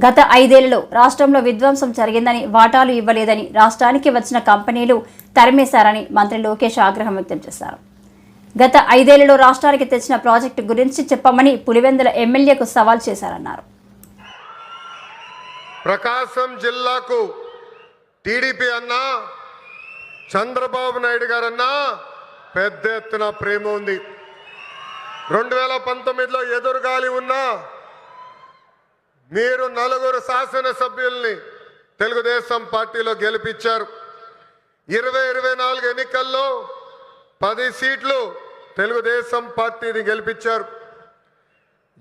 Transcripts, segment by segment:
గత 5 ఏళ్లలో రాష్ట్రంలో విధ్వంసం జరిగిందని, వాటాలు ఇవ్వలేదని, రాష్ట్రానికి వచ్చిన కంపెనీలు తరిమేశారని మంత్రి లోకేష్ ఆగ్రహం వ్యక్తం చేశారు. గత 5 ఏళ్లలో రాష్ట్రానికి తెచ్చిన ప్రాజెక్టు గురించి చెప్పమని పులివెందుల ఎమ్మెల్యేకు సవాల్ చేశారన్నారు. ప్రకాశం జిల్లాకు టీడీపీ అన్నా చంద్రబాబు నాయుడు గారన్నా పెద్ద ఎత్తున ప్రేమ ఉంది. 2019లో ఎదురుగాలి ఉన్నా మీరు 4 శాసనసభ్యుల్ని తెలుగుదేశం పార్టీలో గెలిపించారు. 2024 ఎన్నికల్లో 10 సీట్లు తెలుగుదేశం పార్టీని గెలిపించారు.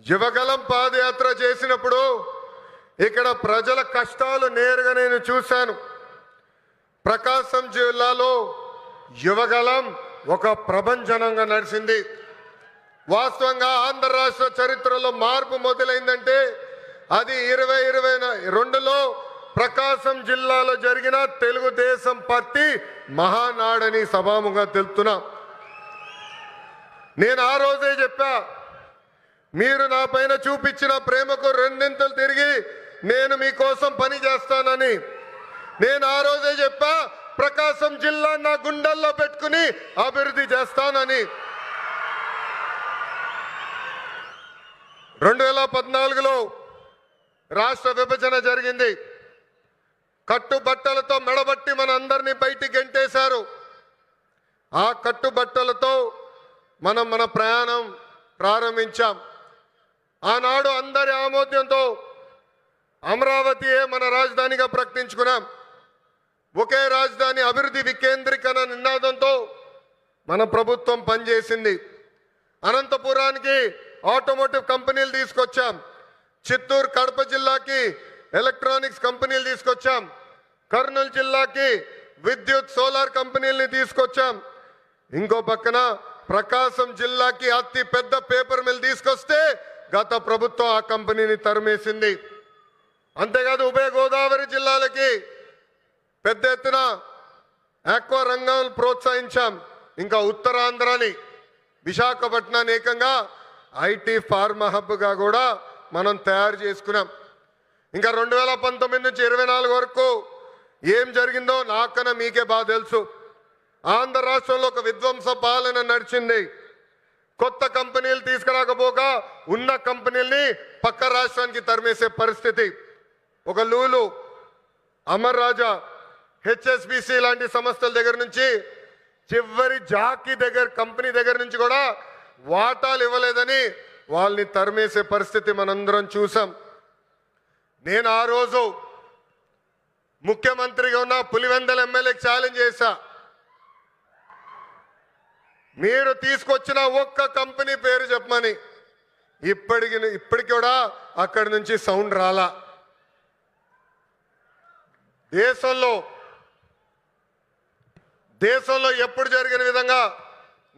యువగలం పాదయాత్ర చేసినప్పుడు ఇక్కడ ప్రజల కష్టాలు నేరుగా నేను చూశాను. ప్రకాశం జిల్లాలో యువగలం ఒక ప్రభంజనంగా నడిచింది. వాస్తవంగా ఆంధ్ర రాష్ట్ర చరిత్రలో మార్పు మొదలైందంటే అది 2022లో ప్రకాశం జిల్లాలో జరిగిన తెలుగుదేశం పార్టీ మహానాడని సభాముగా తెలుపుతున్నా. నేను ఆ రోజే చెప్పా, మీరు నా పైన చూపించిన ప్రేమకు రెండింతలు తిరిగి నేను మీకోసం పని చేస్తానని. నేను ఆ రోజే చెప్పా, ప్రకాశం జిల్లా నా గుండెల్లో పెట్టుకుని అభివృద్ధి చేస్తానని. 2014లో రాష్ట్ర విభజన జరిగింది. కట్టుబట్టలతో మెడబట్టి మన అందరినీ బయటికి గెంటేశారు. ఆ కట్టుబట్టలతో మన ప్రయాణం ప్రారంభించాం. ఆనాడు అందరి ఆమోద్యంతో అమరావతియే మన రాజధానిగా ప్రకటించుకున్నాం. ఒకే రాజధాని అభివృద్ధి వికేంద్రీకరణ నినాదంతో మన ప్రభుత్వం పనిచేసింది. అనంతపురానికి ఆటోమోటివ్ కంపెనీలు తీసుకొచ్చాం. చిత్తూరు కడప జిల్లాకి ఎలక్ట్రానిక్స్ కంపెనీలు తీసుకొచ్చాం. కర్నూలు జిల్లాకి విద్యుత్ సోలార్ కంపెనీలని తీసుకొచ్చాం. ఇంకో పక్కన ప్రకాశం జిల్లాకి అతి పెద్ద పేపర్ మిల్ తీసుకొస్తే గత ప్రభుత్వం ఆ కంపెనీని తరిమేసింది. అంతేకాదు ఉభయ గోదావరి జిల్లాలకి పెద్ద ఎత్తున ఆక్వా రంగాన్ని ప్రోత్సహించాం. ఇంకా ఉత్తరాంధ్రని విశాఖపట్నాన్ని ఏకంగా ఐటీ ఫార్మా హబ్గా కూడా మనం తయారు చేసుకున్నాం. ఇంకా 2019 నుంచి 24 వరకు ఏం జరిగిందో నాకన్నా మీకే బాగా తెలుసు. ఆంధ్ర రాష్ట్రంలో ఒక విధ్వంస పాలన నడిచింది. కొత్త కంపెనీలు తీసుకురాకపోగా ఉన్న కంపెనీల్ని పక్క రాష్ట్రానికి తరిమేసే పరిస్థితి. ఒక లూలు, అమర్ రాజా, హెచ్ఎస్బిసి లాంటి సంస్థల దగ్గర నుంచి చివరి జాకీ కంపెనీ దగ్గర నుంచి కూడా వాటాలు ఇవ్వలేదని వాళ్ళని తరిమేసే పరిస్థితి మనందరం చూసాం. నేను ఆ రోజు ముఖ్యమంత్రిగా ఉన్న పులివెందుల ఎమ్మెల్యేకి ఛాలెంజ్ చేశా, మీరు తీసుకొచ్చిన ఒక్క కంపెనీ పేరు చెప్పమని. ఇప్పటికి కూడా అక్కడి నుంచి సౌండ్ రాలా. దేశంలో ఎప్పుడు జరిగిన విధంగా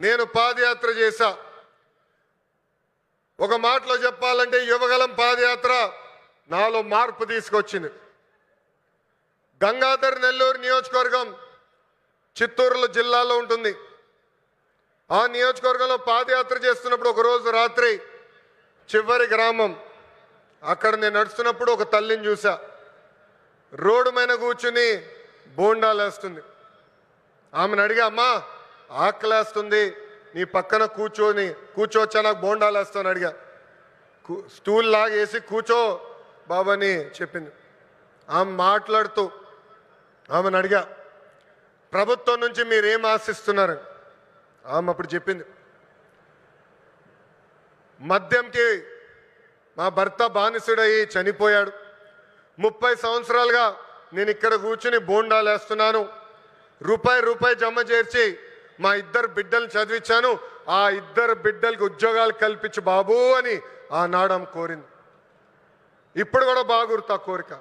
నేను పాదయాత్ర చేశా. ఒక మాటలో చెప్పాలంటే యువగలం పాదయాత్ర నాలో మార్పు తీసుకొచ్చింది. గంగాధర్ నెల్లూరు నియోజకవర్గం చిత్తూరు జిల్లాలో ఉంటుంది. ఆ నియోజకవర్గంలో పాదయాత్ర చేస్తున్నప్పుడు ఒకరోజు రాత్రి చివరి గ్రామం అక్కడ నేను నడుస్తున్నప్పుడు ఒక తల్లిని చూసా. రోడ్డు మీద కూర్చుని బోండాలు వేస్తుంది. ఆమెను అడిగా, అమ్మా ఆకలేస్తుంది, నీ పక్కన కూర్చోవచ్చా, నాకు బోండాలు వేస్తాను అడిగా. స్టూల్ లాగేసి కూర్చో బాబాని చెప్పింది. ఆమె మాట్లాడుతూ ఆమెను అడిగా, ప్రభుత్వం నుంచి మీరేం ఆశిస్తున్నారు? ఆమె అప్పుడు చెప్పింది, మద్యంకి మా భర్త బానిసుడయ్యి చనిపోయాడు. 30 సంవత్సరాలుగా నేను ఇక్కడ కూర్చుని బోండాలు వేస్తున్నాను. రూపాయి జమ చేర్చి మా 2 బిడ్డలు చదివించాను. ఆ 2 బిడ్డలకి ఉద్యోగాలు కల్పించు బాబు అని ఆనాడు ఆమె కోరింది. ఇప్పుడు కూడా బాగా గుర్తు ఆ కోరిక.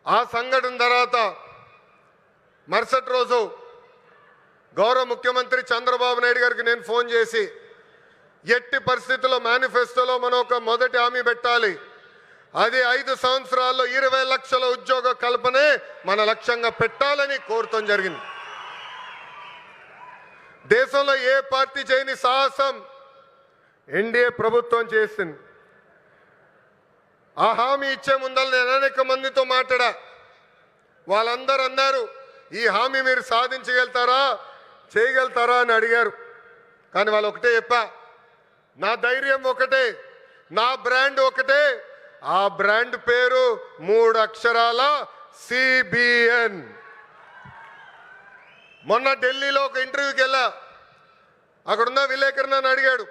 ఆ సంఘటన తర్వాత మరుసటి రోజు గౌరవ ముఖ్యమంత్రి చంద్రబాబు నాయుడు గారికి నేను ఫోన్ చేసి, ఎట్టి పరిస్థితుల్లో మేనిఫెస్టోలో మనం ఒక మొదటి హామీ పెట్టాలి. అది 5 సంవత్సరాల్లో 20 లక్షల ఉద్యోగ కల్పనే మన లక్ష్యంగా పెట్టాలని కోరటం జరిగింది. దేశంలో ఏ పార్టీ చేయని సాహసం ఎన్డీఏ ప్రభుత్వం చేసింది. ఆ హామీ ఇచ్చే ముందర నేను అనేక మందితో మాట్లాడా. వాళ్ళందరూ అన్నారు, ఈ హామీ మీరు సాధించగలుగుతారా, చేయగలుగుతారా అని అడిగారు. కానీ వాళ్ళు ఒకటే చెప్పా, నా ధైర్యం ఒకటే, నా బ్రాండ్ ఒకటే. ఆ బ్రాండ్ పేరు 3 అక్షరాల సిబిఎన్. మొన్న ఢిల్లీలో ఒక ఇంటర్వ్యూకి వెళ్ళా. అక్కడున్న విలేకరు నన్ను అడిగాడు,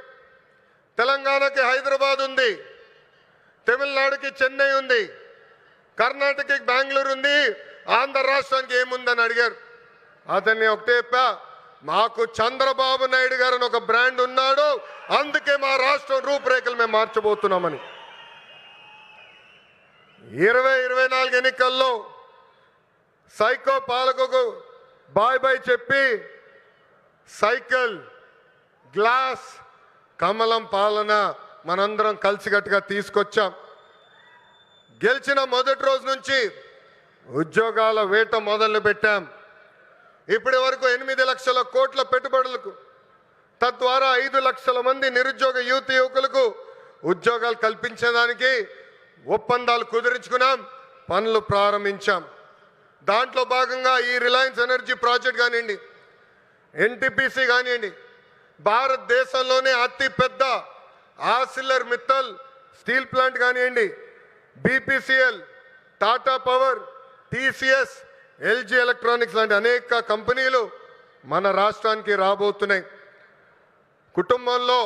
తెలంగాణకి హైదరాబాద్ ఉంది, తమిళనాడుకి చెన్నై ఉంది, కర్ణాటకకి బెంగళూరు ఉంది, ఆంధ్ర రాష్ట్రానికి ఏముందని అడిగారు. అతన్ని ఒకటే చెప్పా, మాకు చంద్రబాబు నాయుడు గారు అని ఒక బ్రాండ్ ఉన్నాడు, అందుకే మా రాష్ట్రం రూపురేఖలు మేము మార్చబోతున్నామని. 2024 ఎన్నికల్లో సైకో పాలకుకు బాయ్ బాయ్ చెప్పి సైకిల్, గ్లాస్, కమలం పాలన మనందరం కలిసికట్టుగా తీసుకొచ్చాం. గెలిచిన మొదటి రోజు నుంచి ఉద్యోగాల వేట మొదలు పెట్టాం. ఇప్పటి వరకు 8 లక్షల కోట్ల పెట్టుబడులకు, తద్వారా 5 లక్షల మంది నిరుద్యోగ యువకులకు ఉద్యోగాలు కల్పించడానికి ఒప్పందాలు కుదిరించుకున్నాం, పనులు ప్రారంభించాం. దాంట్లో భాగంగా ఈ రిలయన్స్ ఎనర్జీ ప్రాజెక్ట్ కానివ్వండి, ఎన్టీపీసీ కానివ్వండి, భారతదేశంలోనే అతిపెద్ద ఆర్సిలర్ మిత్తల్ స్టీల్ ప్లాంట్ కానివ్వండి, BPCL, Tata power, TCS, LG electronics లాంటి అనేక కంపెనీలు మన రాష్ట్రానికి రాబోతున్నాయి. కుటుంబంలో